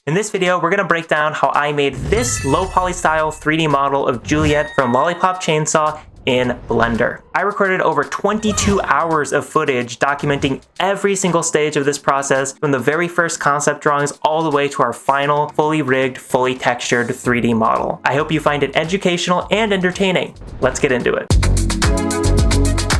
In this video, we're going to break down how I made this low poly style 3D model of Juliet from Lollipop Chainsaw in Blender. I recorded over 22 hours of footage documenting every single stage of this process from the very first concept drawings all the way to our final fully rigged, fully textured 3D model. I hope you find it educational and entertaining. Let's get into it.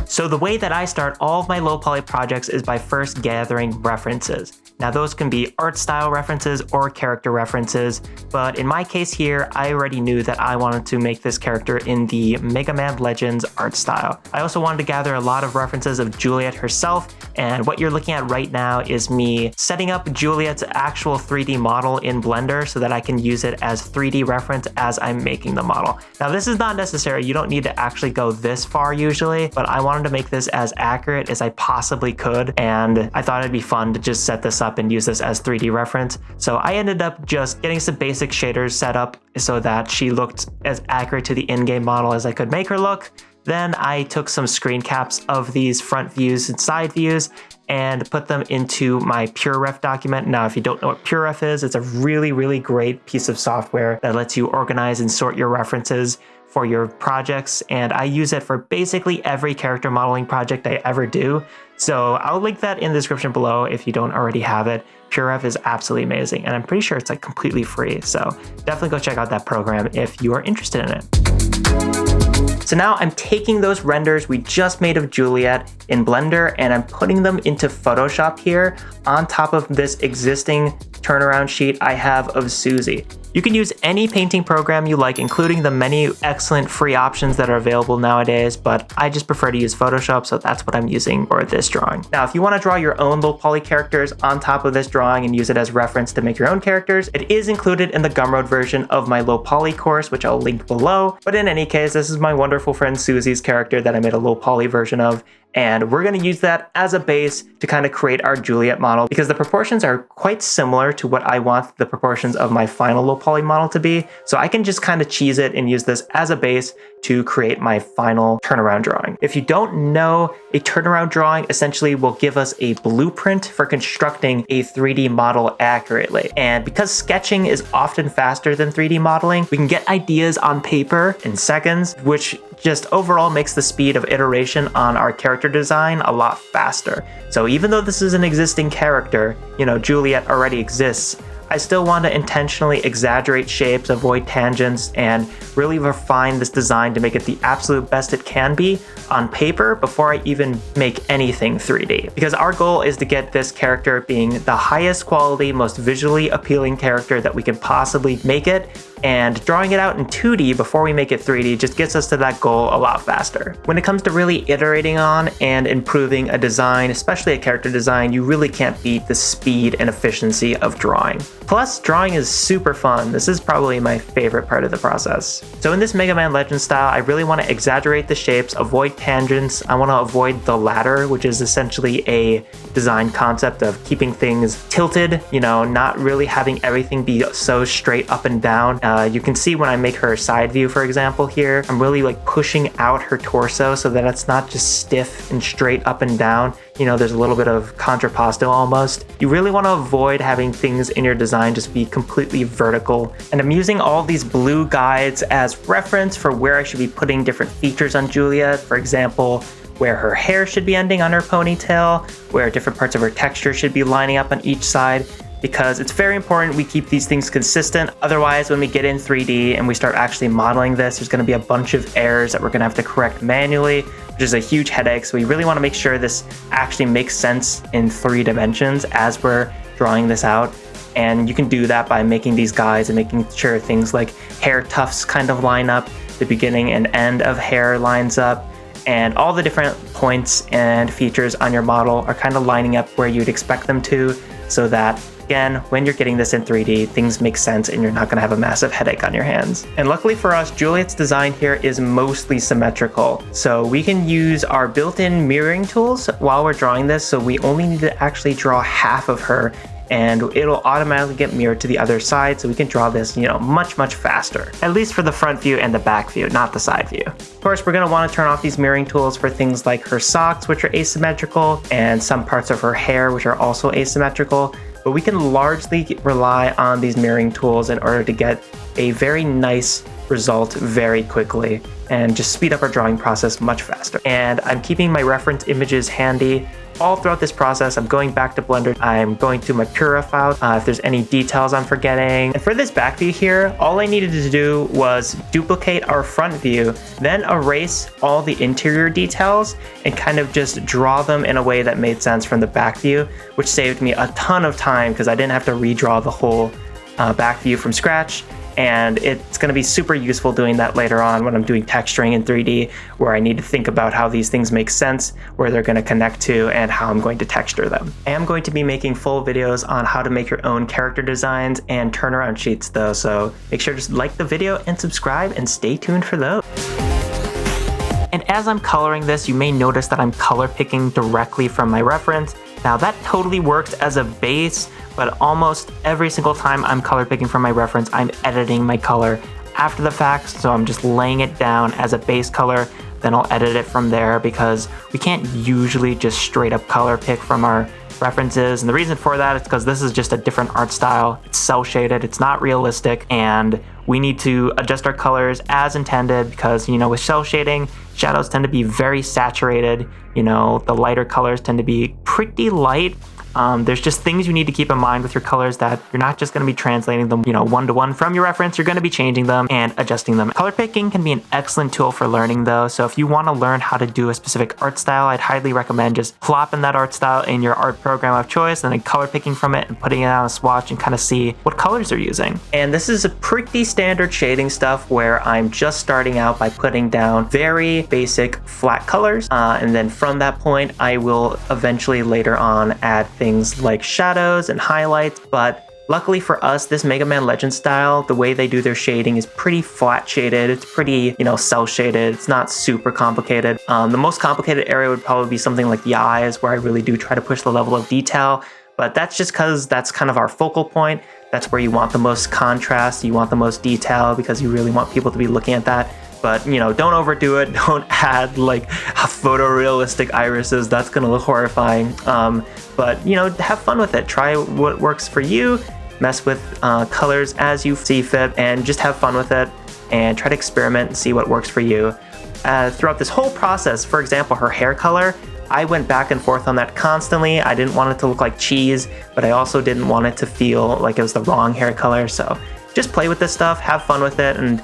So the way that I start all of my low poly projects is by first gathering references. Now those can be art style references or character references, but in my case here, I already knew that I wanted to make this character in the Mega Man Legends art style. I also wanted to gather a lot of references of Juliet herself, and what you're looking at right now is me setting up Juliet's actual 3D model in Blender so that I can use it as 3D reference as I'm making the model. Now this is not necessary, you don't need to actually go this far usually, but I wanted to make this as accurate as I possibly could, and I thought it'd be fun to just set this up and use this as 3D reference. So I ended up just getting some basic shaders set up so that she looked as accurate to the in-game model as I could make her look. Then I took some screen caps of these front views and side views and put them into my PureRef document. Now, if you don't know what PureRef is, it's a really, really great piece of software that lets you organize and sort your references for your projects, and I use it for basically every character modeling project I ever do. So I'll link that in the description below if you don't already have it. PureRef is absolutely amazing, and I'm pretty sure it's like completely free. So definitely go check out that program if you are interested in it. So now I'm taking those renders we just made of Juliet in Blender and I'm putting them into Photoshop here on top of this existing turnaround sheet I have of Susie. You can use any painting program you like, including the many excellent free options that are available nowadays, but I just prefer to use Photoshop, so that's what I'm using for this drawing. Now, if you want to draw your own low poly characters on top of this drawing and use it as reference to make your own characters, it is included in the Gumroad version of my low poly course, which I'll link below. But in any case, this is my wonderful friend Susie's character that I made a low poly version of, and we're going to use that as a base to kind of create our Juliet model because the proportions are quite similar to what I want the proportions of my final low poly model to be. So I can just kind of cheese it and use this as a base to create my final turnaround drawing. If you don't know, a turnaround drawing essentially will give us a blueprint for constructing a 3D model accurately. And because sketching is often faster than 3D modeling, we can get ideas on paper in seconds, which just overall makes the speed of iteration on our character design a lot faster. So even though this is an existing character, Juliet already exists, I still want to intentionally exaggerate shapes, avoid tangents, and really refine this design to make it the absolute best it can be on paper before I even make anything 3D. Because our goal is to get this character being the highest quality, most visually appealing character that we can possibly make it, and drawing it out in 2D before we make it 3D just gets us to that goal a lot faster. When it comes to really iterating on and improving a design, especially a character design, you really can't beat the speed and efficiency of drawing. Plus, drawing is super fun. This is probably my favorite part of the process. So in this Mega Man Legends style, I really want to exaggerate the shapes, avoid tangents. I want to avoid the ladder, which is essentially a design concept of keeping things tilted, not really having everything be so straight up and down. You can see when I make her side view, for example, here, I'm really like pushing out her torso so that it's not just stiff and straight up and down. There's a little bit of contrapposto almost. You really want to avoid having things in your design just be completely vertical. And I'm using all these blue guides as reference for where I should be putting different features on Juliet. For example, where her hair should be ending on her ponytail, where different parts of her texture should be lining up on each side, because it's very important we keep these things consistent. Otherwise, when we get in 3D and we start actually modeling this, there's going to be a bunch of errors that we're going to have to correct manually, which is a huge headache. So we really want to make sure this actually makes sense in 3 dimensions as we're drawing this out. And you can do that by making these guides and making sure things like hair tufts kind of line up, the beginning and end of hair lines up, and all the different points and features on your model are kind of lining up where you'd expect them to, so that again, when you're getting this in 3D, things make sense and you're not going to have a massive headache on your hands. And luckily for us, Juliet's design here is mostly symmetrical. So we can use our built-in mirroring tools while we're drawing this. So we only need to actually draw half of her and it'll automatically get mirrored to the other side, so we can draw this, much faster. At least for the front view and the back view, not the side view. Of course, we're gonna wanna turn off these mirroring tools for things like her socks, which are asymmetrical, and some parts of her hair, which are also asymmetrical. but we can largely rely on these mirroring tools in order to get a very nice result very quickly and just speed up our drawing process much faster. And I'm keeping my reference images handy all throughout this process. I'm going back to Blender. I'm going to my Pura file if there's any details I'm forgetting. And for this back view here, all I needed to do was duplicate our front view, then erase all the interior details and kind of just draw them in a way that made sense from the back view, which saved me a ton of time because I didn't have to redraw the whole back view from scratch. And it's going to be super useful doing that later on when I'm doing texturing in 3D, where I need to think about how these things make sense, where they're going to connect to, and how I'm going to texture them. I am going to be making full videos on how to make your own character designs and turnaround sheets though, so make sure to like the video and subscribe and stay tuned for those. And as I'm coloring this, you may notice that I'm color picking directly from my reference. Now that totally works as a base, but almost every single time I'm color picking from my reference, I'm editing my color after the fact. So I'm just laying it down as a base color, then I'll edit it from there because we can't usually just straight up color pick from our references. And the reason for that is because this is just a different art style. It's cel shaded, it's not realistic, and we need to adjust our colors as intended because, you know, with cel shading, shadows tend to be very saturated. You know, the lighter colors tend to be pretty light. There's just things you need to keep in mind with your colors that you're not just going to be translating them, you know, one-to-one from your reference. You're going to be changing them and adjusting them. Color picking can be an excellent tool for learning though. So if you want to learn how to do a specific art style, I'd highly recommend just plopping that art style in your art program of choice and then color picking from it and putting it on a swatch and kind of see what colors they're using. And this is a pretty standard shading stuff where I'm just starting out by putting down very basic flat colors. And then from that point, I will eventually later on add things like shadows and highlights. But luckily for us, this Mega Man Legends style, the way they do their shading is pretty flat shaded. It's pretty, you know, cel shaded. It's not super complicated. The most complicated area would probably be something like the eyes, where I really do try to push the level of detail. But that's just because that's kind of our focal point. That's where you want the most contrast, you want the most detail, because you really want people to be looking at that. But, you know, don't overdo it. Don't add like photorealistic irises. That's gonna look horrifying. But, you know, have fun with it. Try what works for you. Mess with colors as you see fit, and just have fun with it and try to experiment and see what works for you. Throughout this whole process, for example, her hair color, I went back and forth on that constantly. I didn't want it to look like cheese, but I also didn't want it to feel like it was the wrong hair color. So just play with this stuff, have fun with it. And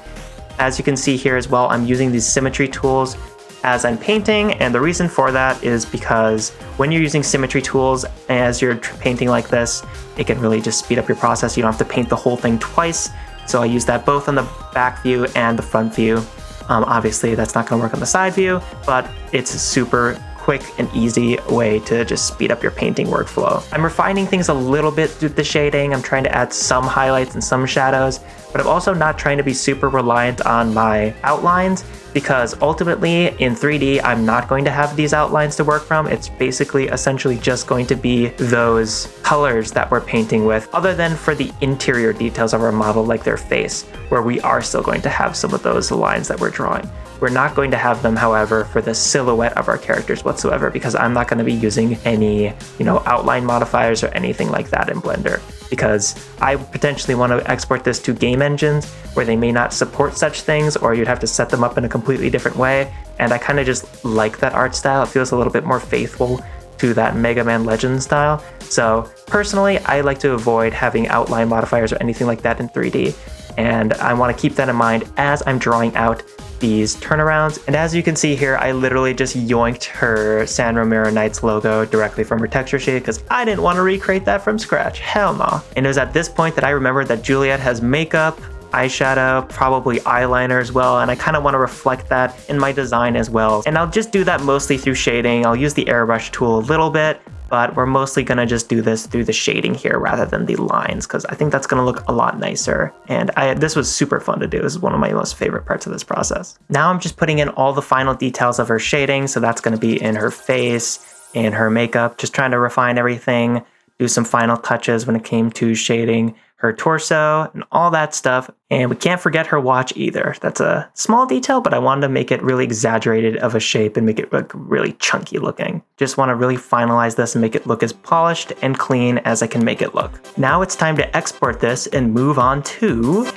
as you can see here as well, I'm using these symmetry tools as I'm painting, and the reason for that is because when you're using symmetry tools as you're painting like this, it can really just speed up your process. You don't have to paint the whole thing twice. So I use that both on the back view and the front view. Obviously that's not going to work on the side view, but it's a super quick and easy way to just speed up your painting workflow. I'm refining things a little bit with the shading. I'm trying to add some highlights and some shadows, but I'm also not trying to be super reliant on my outlines, because ultimately in 3D, I'm not going to have these outlines to work from. It's basically essentially just going to be those colors that we're painting with, other than for the interior details of our model, like their face, where we are still going to have some of those lines that we're drawing. We're not going to have them, however, for the silhouette of our characters whatsoever, because I'm not going to be using any, you know, outline modifiers or anything like that in Blender, because I potentially want to export this to game engines where they may not support such things, or you'd have to set them up in a completely different way. And I kind of just like that art style. It feels a little bit more faithful to that Mega Man Legends style. So personally, I like to avoid having outline modifiers or anything like that in 3D. And I want to keep that in mind as I'm drawing out these turnarounds. And as you can see here, I literally just yoinked her San Romero Knights logo directly from her texture sheet because I didn't want to recreate that from scratch. Hell no. And it was at this point that I remembered that Juliet has makeup, eyeshadow, probably eyeliner as well, and I kind of want to reflect that in my design as well. And I'll just do that mostly through shading. I'll use the airbrush tool a little bit, but we're mostly gonna just do this through the shading here rather than the lines, because I think that's gonna look a lot nicer. And this was super fun to do. This is one of my most favorite parts of this process. Now I'm just putting in all the final details of her shading, so that's gonna be in her face, in her makeup, just trying to refine everything, do some final touches when it came to shading her torso, and all that stuff. And we can't forget her watch either. That's a small detail, but I wanted to make it really exaggerated of a shape and make it look really chunky looking. Just want to really finalize this and make it look as polished and clean as I can make it look. Now it's time to export this and move on to...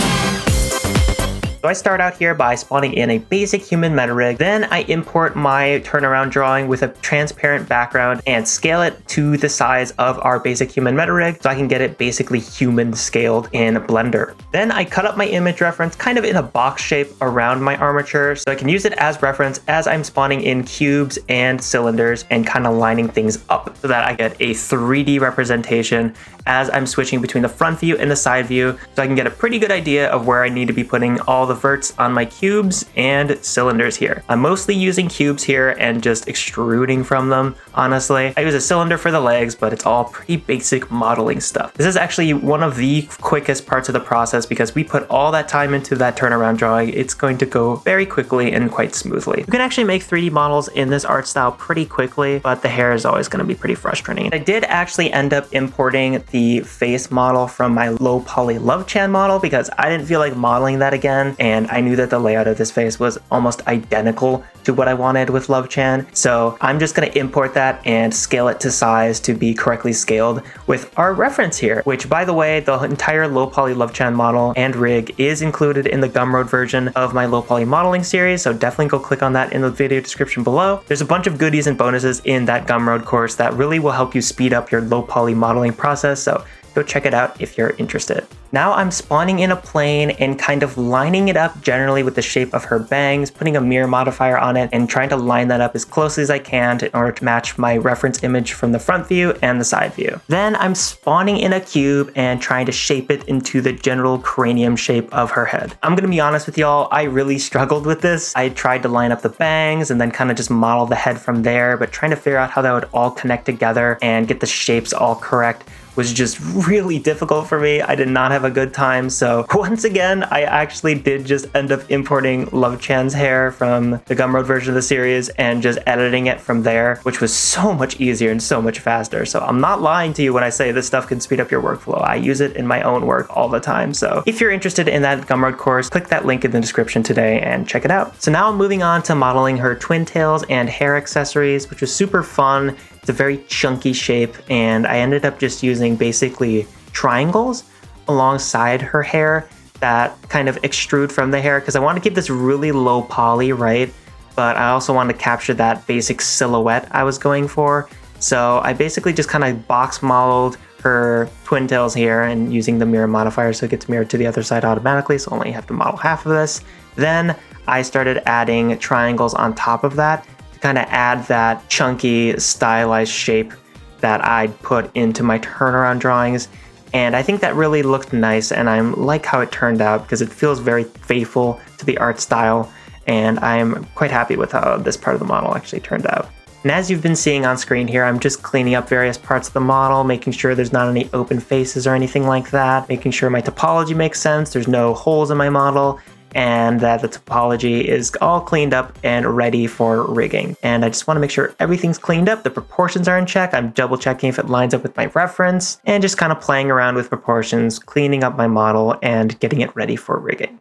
So I start out here by spawning in a basic human meta rig, then I import my turnaround drawing with a transparent background and scale it to the size of our basic human meta rig so I can get it basically human scaled in Blender. Then I cut up my image reference kind of in a box shape around my armature so I can use it as reference as I'm spawning in cubes and cylinders and kind of lining things up so that I get a 3D representation as I'm switching between the front view and the side view so I can get a pretty good idea of where I need to be putting all the verts on my cubes and cylinders here. I'm mostly using cubes here and just extruding from them, honestly. I use a cylinder for the legs, but it's all pretty basic modeling stuff. This is actually one of the quickest parts of the process because we put all that time into that turnaround drawing. It's going to go very quickly and quite smoothly. You can actually make 3D models in this art style pretty quickly, but the hair is always going to be pretty frustrating. I did actually end up importing the face model from my Low Poly Lovechan model because I didn't feel like modeling that again, and I knew that the layout of this face was almost identical to what I wanted with Lovechan. So I'm just going to import that and scale it to size to be correctly scaled with our reference here, which by the way, the entire Low Poly Lovechan model and rig is included in the Gumroad version of my Low Poly modeling series. So definitely go click on that in the video description below. There's a bunch of goodies and bonuses in that Gumroad course that really will help you speed up your low poly modeling process. So go check it out if you're interested. Now I'm spawning in a plane and kind of lining it up generally with the shape of her bangs, putting a mirror modifier on it and trying to line that up as closely as I can in order to match my reference image from the front view and the side view. Then I'm spawning in a cube and trying to shape it into the general cranium shape of her head. I'm gonna be honest with y'all, I really struggled with this. I tried to line up the bangs and then kind of just model the head from there, but trying to figure out how that would all connect together and get the shapes all correct was just really difficult for me. I did not have a good time. So once again, I actually did just end up importing Lovechan's hair from the Gumroad version of the series and just editing it from there, which was so much easier and so much faster. So I'm not lying to you when I say this stuff can speed up your workflow. I use it in my own work all the time. So if you're interested in that Gumroad course, click that link in the description today and check it out. So now I'm moving on to modeling her twin tails and hair accessories, which was super fun. It's a very chunky shape, and I ended up just using basically triangles alongside her hair that kind of extrude from the hair because I want to keep this really low poly, right? But I also wanted to capture that basic silhouette I was going for. So I basically just kind of box modeled her twin tails here and using the mirror modifier so it gets mirrored to the other side automatically, so only have to model half of this. Then I started adding triangles on top of that to kind of add that chunky stylized shape that I'd put into my turnaround drawings. And I think that really looked nice, and I like how it turned out because it feels very faithful to the art style, and I'm quite happy with how this part of the model actually turned out. And as you've been seeing on screen here, I'm just cleaning up various parts of the model, making sure there's not any open faces or anything like that, making sure my topology makes sense, there's no holes in my model, and that the topology is all cleaned up and ready for rigging. And I just want to make sure everything's cleaned up, the proportions are in check, I'm double checking if it lines up with my reference, and just kind of playing around with proportions, cleaning up my model, and getting it ready for rigging.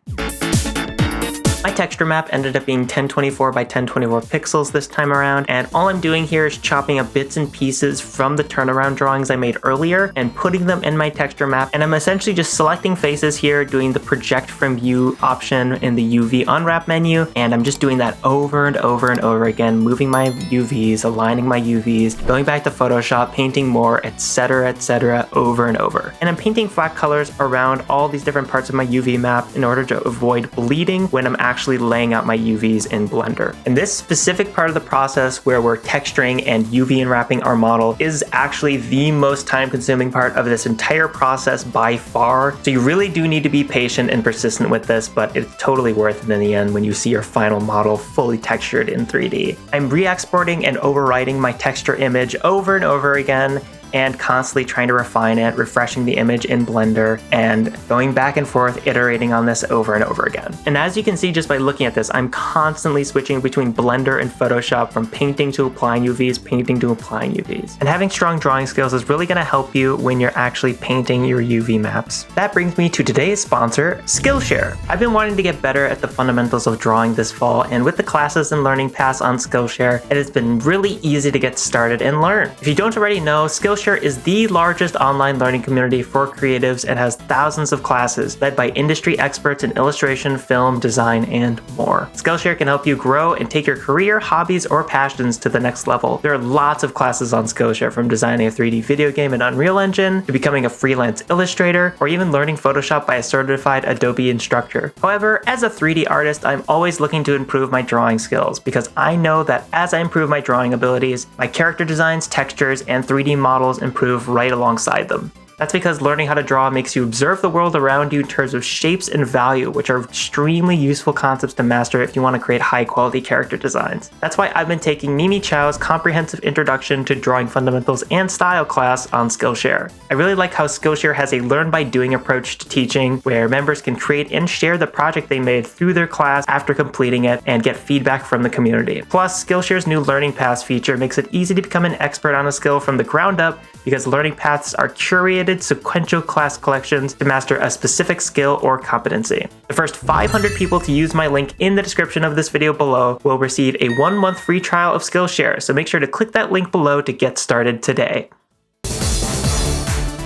My texture map ended up being 1024 by 1024 pixels this time around, and all I'm doing here is chopping up bits and pieces from the turnaround drawings I made earlier and putting them in my texture map, and I'm essentially just selecting faces here, doing the project from view option in the UV unwrap menu, and I'm just doing that over and over and over again, moving my UVs, aligning my UVs, going back to Photoshop, painting more, etc, over and over. And I'm painting flat colors around all these different parts of my UV map in order to avoid bleeding when I'm actually laying out my UVs in Blender. And this specific part of the process where we're texturing and UV unwrapping our model is actually the most time-consuming part of this entire process by far. So you really do need to be patient and persistent with this, but it's totally worth it in the end when you see your final model fully textured in 3D. I'm re-exporting and overwriting my texture image over and over again, and constantly trying to refine it, refreshing the image in Blender, and going back and forth, iterating on this over and over again. And as you can see just by looking at this, I'm constantly switching between Blender and Photoshop from painting to applying UVs, painting to applying UVs. And having strong drawing skills is really going to help you when you're actually painting your UV maps. That brings me to today's sponsor, Skillshare. I've been wanting to get better at the fundamentals of drawing this fall, and with the classes and learning paths on Skillshare, it has been really easy to get started and learn. If you don't already know, Skillshare is the largest online learning community for creatives and has thousands of classes led by industry experts in illustration, film, design, and more. Skillshare can help you grow and take your career, hobbies, or passions to the next level. There are lots of classes on Skillshare, from designing a 3D video game in Unreal Engine to becoming a freelance illustrator, or even learning Photoshop by a certified Adobe instructor. However, as a 3D artist, I'm always looking to improve my drawing skills because I know that as I improve my drawing abilities, my character designs, textures, and 3D models improve right alongside them. That's because learning how to draw makes you observe the world around you in terms of shapes and value, which are extremely useful concepts to master if you want to create high-quality character designs. That's why I've been taking Mimi Chow's comprehensive introduction to drawing fundamentals and style class on Skillshare. I really like how Skillshare has a learn-by-doing approach to teaching, where members can create and share the project they made through their class after completing it and get feedback from the community. Plus, Skillshare's new Learning Paths feature makes it easy to become an expert on a skill from the ground up because learning paths are curated sequential class collections to master a specific skill or competency. The first 500 people to use my link in the description of this video below will receive a 1-month free trial of Skillshare, so make sure to click that link below to get started today.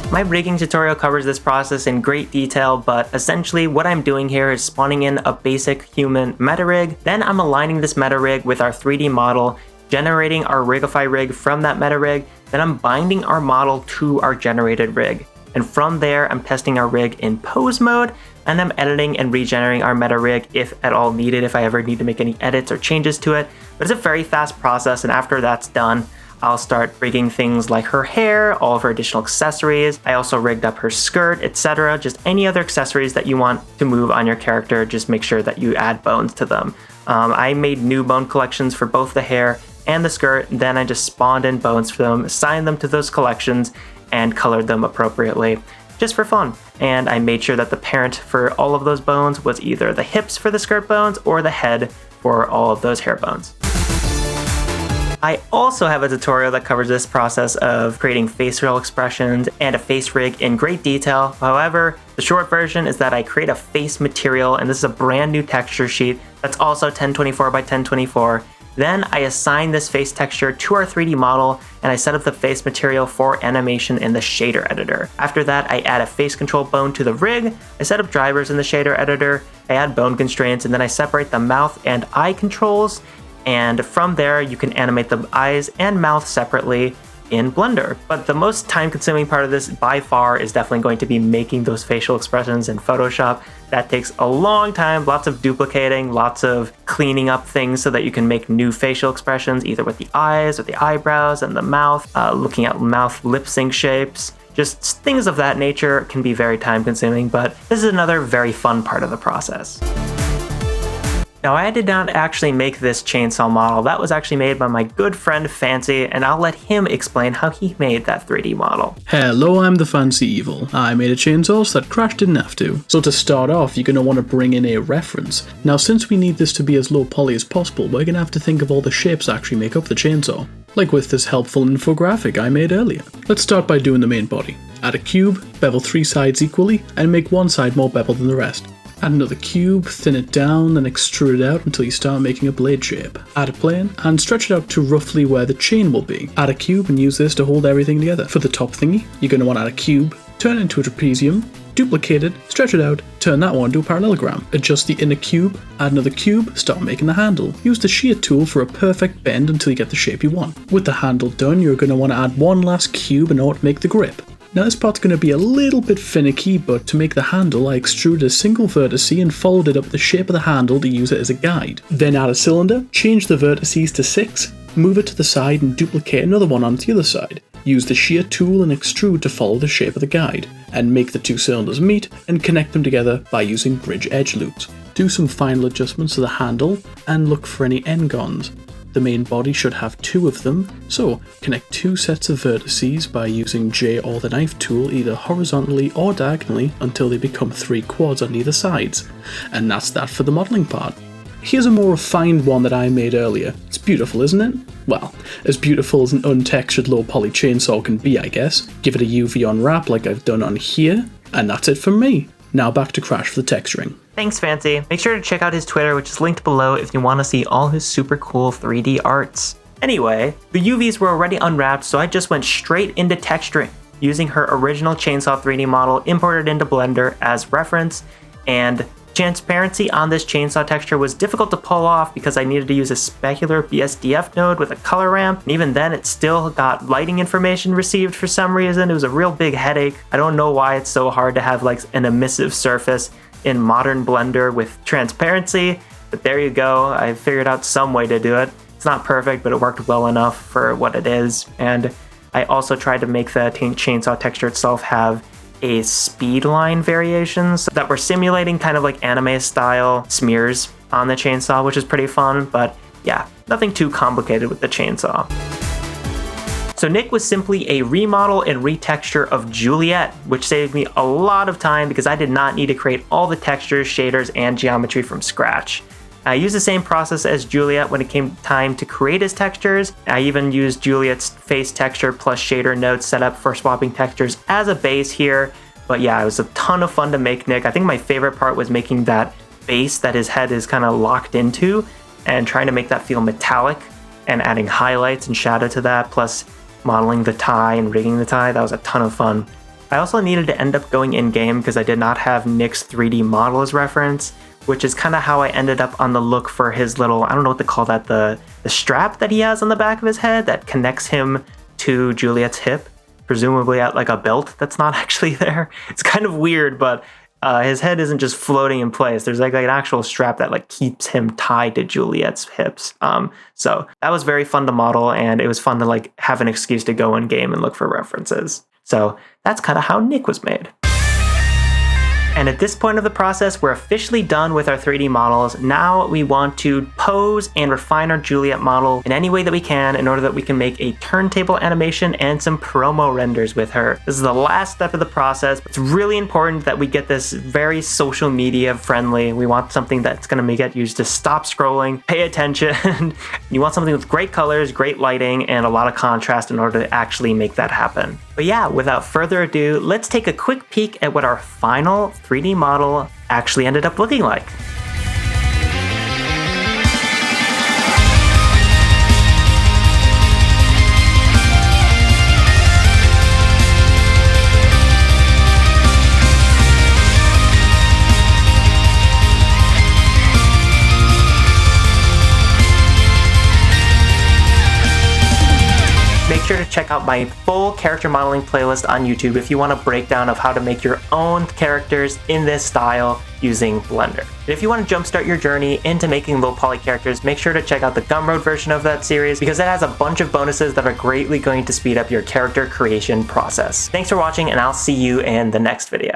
My rigging tutorial covers this process in great detail, but essentially what I'm doing here is spawning in a basic human meta rig, then I'm aligning this meta rig with our 3D model, generating our Rigify rig from that meta rig, then I'm binding our model to our generated rig. And from there, I'm testing our rig in pose mode, and I'm editing and regenerating our meta rig if at all needed, if I ever need to make any edits or changes to it. But it's a very fast process, and after that's done, I'll start rigging things like her hair, all of her additional accessories. I also rigged up her skirt, etc. Just any other accessories that you want to move on your character, just make sure that you add bones to them. I made new bone collections for both the hair and the skirt, then I just spawned in bones for them, assigned them to those collections, and colored them appropriately, just for fun. And I made sure that the parent for all of those bones was either the hips for the skirt bones or the head for all of those hair bones. I also have a tutorial that covers this process of creating facial expressions and a face rig in great detail. However, the short version is that I create a face material, and this is a brand new texture sheet that's also 1024 by 1024. Then I assign this face texture to our 3D model, and I set up the face material for animation in the shader editor. After that, I add a face control bone to the rig, I set up drivers in the shader editor, I add bone constraints, and then I separate the mouth and eye controls, and from there you can animate the eyes and mouth separately in Blender. But the most time-consuming part of this by far is definitely going to be making those facial expressions in Photoshop. That takes a long time, lots of duplicating, lots of cleaning up things so that you can make new facial expressions, either with the eyes or the eyebrows and the mouth, looking at mouth lip sync shapes. Just things of that nature can be very time-consuming, but this is another very fun part of the process. Now, I did not actually make this chainsaw model. That was actually made by my good friend Fancy, and I'll let him explain how he made that 3D model. Hello, I'm the Fancy Evil. I made a chainsaw so that Crash didn't have to. So to start off, you're going to want to bring in a reference. Now, since we need this to be as low poly as possible, we're going to have to think of all the shapes that actually make up the chainsaw. Like with this helpful infographic I made earlier. Let's start by doing the main body. Add a cube, bevel 3 sides equally, and make one side more beveled than the rest. Add another cube, thin it down, then extrude it out until you start making a blade shape. Add a plane, and stretch it out to roughly where the chain will be. Add a cube and use this to hold everything together. For the top thingy, you're going to want to add a cube, turn it into a trapezium, duplicate it, stretch it out, turn that one into a parallelogram. Adjust the inner cube, add another cube, start making the handle. Use the shear tool for a perfect bend until you get the shape you want. With the handle done, you're going to want to add one last cube in order to make the grip. Now this part's going to be a little bit finicky, but to make the handle I extruded a single vertice and followed it up the shape of the handle to use it as a guide. Then add a cylinder, change the vertices to 6, move it to the side and duplicate another one onto the other side. Use the shear tool and extrude to follow the shape of the guide, and make the two cylinders meet and connect them together by using bridge edge loops. Do some final adjustments to the handle and look for any end-gons. The main body should have 2 of them, so connect 2 sets of vertices by using J or the knife tool either horizontally or diagonally until they become 3 quads on either sides. And that's that for the modelling part. Here's a more refined one that I made earlier. It's beautiful, isn't it? Well, as beautiful as an untextured low poly chainsaw can be, I guess. Give it a UV unwrap like I've done on here, and that's it from me. Now back to Crash for the texturing. Thanks, Fancy. Make sure to check out his Twitter, which is linked below if you want to see all his super cool 3D arts. Anyway, the UVs were already unwrapped, so I just went straight into texturing, using her original Chainsaw 3D model imported into Blender as reference, and transparency on this chainsaw texture was difficult to pull off because I needed to use a specular BSDF node with a color ramp, and even then it still got lighting information received for some reason. It was a real big headache. I don't know why it's so hard to have like an emissive surface in modern Blender with transparency, but there you go. I figured out some way to do it. It's not perfect, but it worked well enough for what it is, and I also tried to make the chainsaw texture itself have a speed line variations that were simulating kind of like anime style smears on the chainsaw, which is pretty fun, but yeah, nothing too complicated with the chainsaw. So Nick was simply a remodel and retexture of Juliet, which saved me a lot of time because I did not need to create all the textures, shaders, and geometry from scratch. I used the same process as Juliet when it came time to create his textures. I even used Juliet's face texture plus shader node setup for swapping textures as a base here. But yeah, it was a ton of fun to make Nick. I think my favorite part was making that base that his head is kind of locked into and trying to make that feel metallic and adding highlights and shadow to that, plus modeling the tie and rigging the tie. That was a ton of fun. I also needed to end up going in-game because I did not have Nick's 3D model as reference, which is kind of how I ended up on the look for his little, I don't know what to call that, the strap that he has on the back of his head that connects him to Juliet's hip, presumably at like a belt that's not actually there. It's kind of weird, but his head isn't just floating in place. There's like an actual strap that like keeps him tied to Juliet's hips. So that was very fun to model, and it was fun to like have an excuse to go in game and look for references. So that's kind of how Nick was made. And at this point of the process, we're officially done with our 3D models. Now we want to pose and refine our Juliet model in any way that we can in order that we can make a turntable animation and some promo renders with her. This is the last step of the process. It's really important that we get this very social media friendly. We want something that's going to get you to stop scrolling, pay attention. You want something with great colors, great lighting, and a lot of contrast in order to actually make that happen. But yeah, without further ado, let's take a quick peek at what our final 3D model actually ended up looking like. Make sure to check out my full character modeling playlist on YouTube if you want a breakdown of how to make your own characters in this style using Blender. And if you want to jumpstart your journey into making low poly characters, make sure to check out the Gumroad version of that series because it has a bunch of bonuses that are greatly going to speed up your character creation process. Thanks for watching, and I'll see you in the next video.